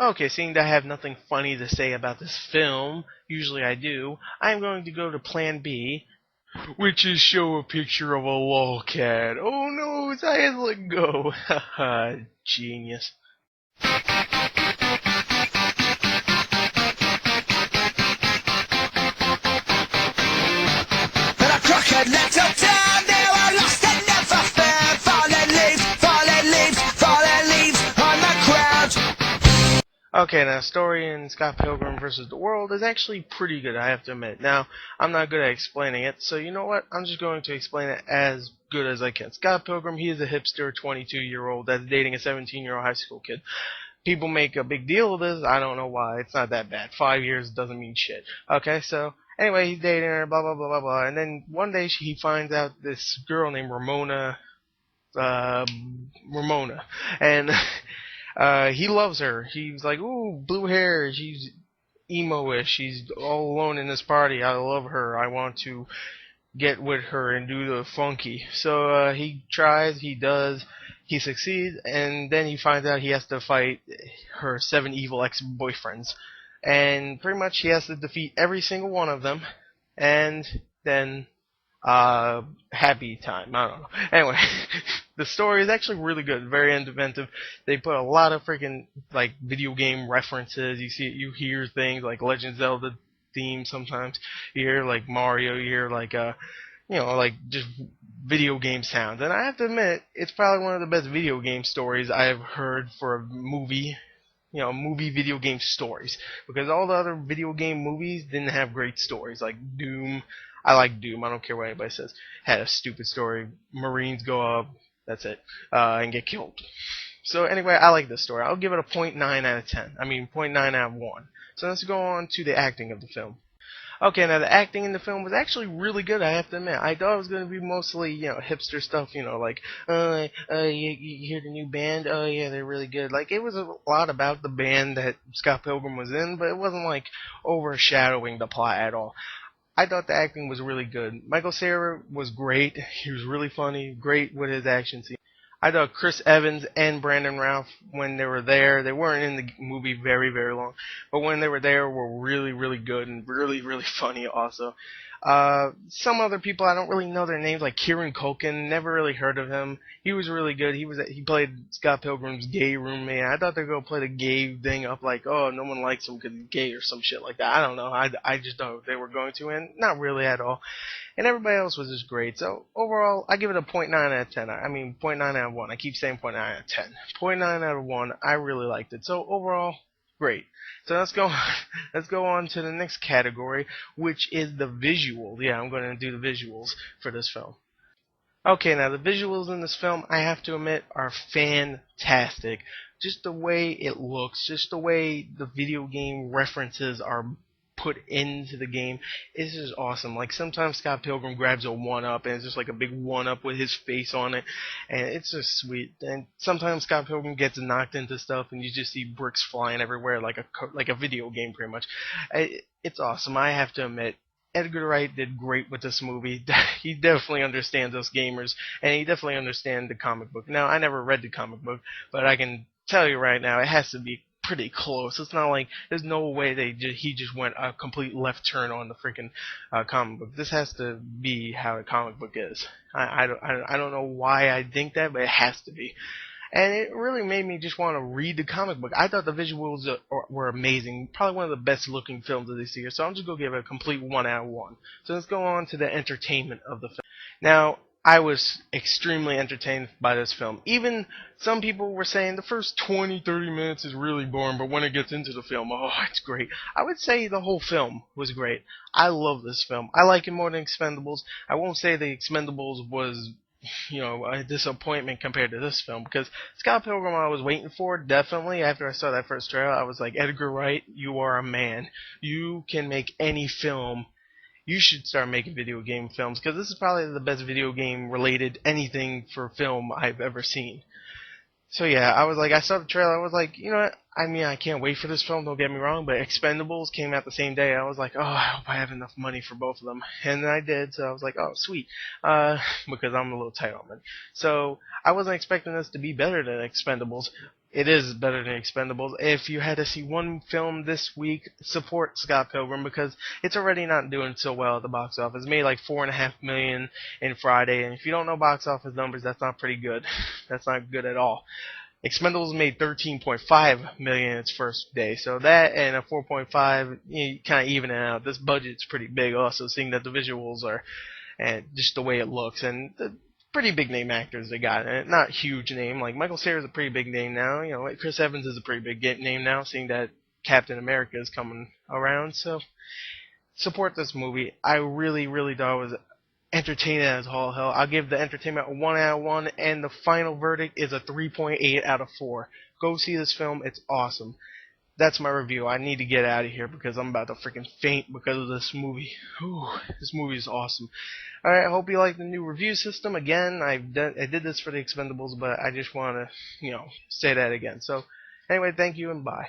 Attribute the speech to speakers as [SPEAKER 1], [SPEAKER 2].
[SPEAKER 1] Okay, seeing that I have nothing funny to say about this film, usually I do, I'm going to go to plan B, which is show a picture of a lolcat. Oh no, his eyes let go. Haha, genius.
[SPEAKER 2] But I took a little down, they were lost and never found. Fallen leaves on the ground.
[SPEAKER 1] Okay, now story in Scott Pilgrim vs. the World is actually pretty good, I have to admit. Now, I'm not good at explaining it, so you know what? I'm just going to explain it as good as I can. Scott Pilgrim, he is a hipster 22-year-old that's dating a 17-year-old high school kid. People make a big deal of this. I don't know why. It's not that bad. 5 years doesn't mean shit. Okay, so anyway, he's dating her, blah, blah, blah, blah, blah. And then one day he finds out this girl named uh, Ramona. And he loves her. He's like, ooh, blue hair. She's emo-ish. She's all alone in this party. I love her. I want to get with her and do the funky. So he tries, he does, he succeeds, and then he finds out he has to fight her 7 evil ex-boyfriends. And pretty much he has to defeat every single one of them, and then happy time. I don't know. Anyway, the story is actually really good, very inventive. They put a lot of freaking like video game references. You hear things like Legend of Zelda theme sometimes. You hear like Mario. You hear like like just video game sounds. And I have to admit, it's probably one of the best video game stories I have heard for a movie. Movie video game stories, because all the other video game movies didn't have great stories. Like Doom, I like Doom. I don't care what anybody says. Had a stupid story. Marines go up. That's it, and get killed. So anyway, I like this story. I'll give it a point 0.9 out of 10. I mean, point 0.9 out of 1. So let's go on to the acting of the film. Okay, now the acting in the film was actually really good, I have to admit. I thought it was going to be mostly, hipster stuff, like, you hear the new band? Oh, yeah, they're really good. Like, it was a lot about the band that Scott Pilgrim was in, but it wasn't, like, overshadowing the plot at all. I thought the acting was really good. Michael Cera was great. He was really funny, great with his action scenes. I thought Chris Evans and Brandon Routh, when they were there, they weren't in the movie very, very long, but when they were really, really good and really, really funny also. Some other people, I don't really know their names, like Kieran Culkin, never really heard of him. He was really good. He played Scott Pilgrim's gay roommate. I thought they were going to play the gay thing up like, oh, no one likes him because he's gay or some shit like that. I don't know. I just thought they were going to, and not really at all. And everybody else was just great. So overall, I give it a point 0.9 out of 10. I mean, point 0.9 out of 1. I keep saying point 0.9 out of 10. Point 0.9 out of 1. I really liked it. So overall, great. So let's go. Let's go on to the next category, which is the visuals. Yeah, I'm going to do the visuals for this film. Okay, now the visuals in this film, I have to admit, are fantastic. Just the way it looks, just the way the video game references are put into the game is just awesome. Like sometimes Scott Pilgrim grabs a 1-up and it's just like a big 1-up with his face on it, and it's just sweet. And sometimes Scott Pilgrim gets knocked into stuff and you just see bricks flying everywhere like a video game pretty much. It's awesome. I have to admit, Edgar Wright did great with this movie. He definitely understands us gamers, and he definitely understands the comic book. Now, I never read the comic book, but I can tell you right now, it has to be pretty close. It's not like there's no way he just went a complete left turn on the freaking comic book. This has to be how a comic book is. I don't know why I think that, but it has to be. And it really made me just want to read the comic book. I thought the visuals were amazing. Probably one of the best looking films of this year. So I'm just going to give it a complete 1 out of 1. So let's go on to the entertainment of the film. Now, I was extremely entertained by this film. Even some people were saying the first 20, 30 minutes is really boring, but when it gets into the film, oh, it's great. I would say the whole film was great. I love this film. I like it more than Expendables. I won't say the Expendables was a disappointment compared to this film, because Scott Pilgrim I was waiting for, definitely. After I saw that first trailer, I was like, Edgar Wright, you are a man. You can make any film. You should start making video game films, because this is probably the best video game related anything for film I've ever seen. So yeah, I saw the trailer, I was like, you know what, I mean, I can't wait for this film, don't get me wrong, but Expendables came out the same day. I was like, oh, I hope I have enough money for both of them. And I did, so I was like, oh, sweet, because I'm a little tight on money. So I wasn't expecting this to be better than Expendables, It is better than Expendables. If you had to see one film this week, support Scott Pilgrim because it's already not doing so well at the box office. It made like 4.5 million in Friday, and if you don't know box office numbers, that's not pretty good. That's not good at all. Expendables made 13.5 million its first day, so that and a 4.5, you kind of even it out. This budget's pretty big, also seeing that the visuals are and just the way it looks and the pretty big name actors they got. And not huge name like Michael Cera's a pretty big name now. You know, like Chris Evans is a pretty big name now, seeing that Captain America is coming around. So support this movie. I really thought it was entertaining as all hell. I'll give the entertainment a 1 out of 1, and the final verdict is a 3.8 out of 4. Go see this film. It's awesome. That's my review. I need to get out of here because I'm about to freaking faint because of this movie. Whew, this movie is awesome. Alright, I hope you like the new review system. Again, I did this for the Expendables, but I just want to, say that again. So, anyway, thank you and bye.